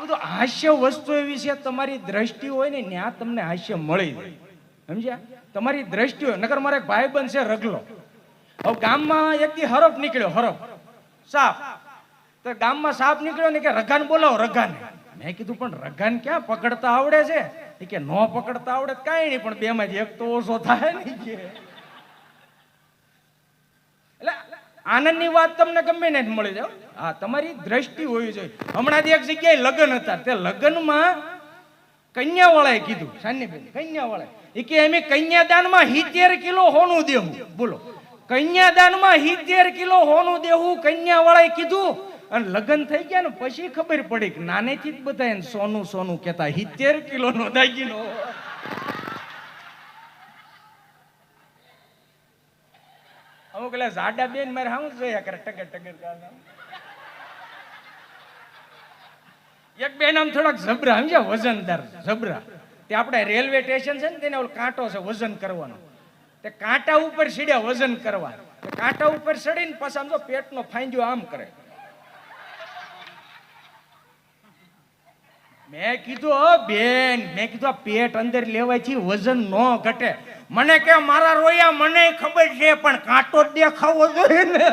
બધું હાસ્ય વસ્તુ એવી છે, તમારી દ્રષ્ટિ હોય ને ત્યાં તમને હાસ્ય મળી જાય, સમજ્યા? તમારી દ્રષ્ટિ હોય. નકર મારે એક ભાઈબંધ છે રગલો, હવે ગામમાં એક દી હરફ નીકળ્યો, હરફ સાપ. તો ગામમાં સાપ નીકળ્યો ને કે રઘાને બોલાવો, રઘાને. મેં કીધું પણ રઘાને ક્યાં પકડતા આવડે છે? એ કે નો પકડતા આવડે કાંઈ નહીં, પણ બે માંથી એક તો ઓછો થાય ને. એટલે આનંદની વાત તમને ગમે ને મળી જાય. હા, તમારી દ્રષ્ટિ હોવી જોઈએ. હમણાં એક જગ્યાએ લગ્ન હતા, તે લગ્નમાં કન્યાવાળાએ કીધું, સાન્યબેન કન્યાવાળા એ કે અમે કન્યાદાનમાં 70 કિલો હોનું દેવું. બોલો, કન્યાદાનમાં 70 કિલો હોનું દેવું કન્યાવાળાએ કીધું. અને લગ્ન થઈ ગયા ને પછી ખબર પડી કે નાનેથી જ બધા સોનું સોનું કહેતા, 70 કિલોનો દાગીનો. અમુક એટલે જાડા બેન મારે હાઉ જોયા કરે ટગર ટગર. એક બેન આમ થોડાક જબરા, સમજ્યા? વજનદાર જબરા. તે આપણે રેલવે સ્ટેશન છે ને, તેને ઓલો કાંટો છે વજન કરવાનો, તે કાંટા ઉપર સીડ્યા વજન કરવા. કાંટા ઉપર ચડીને પાછા આમ જો પેટનો ફાંજ્યો આમ કરે. મેં કીધું બેન, મેં કીધું આ પેટ અંદર લેવાયથી વજન ન ઘટે. મને કે મારા રોયા મને ખબર છે, પણ કાંટો જ દેખાવો જોઈએ ને.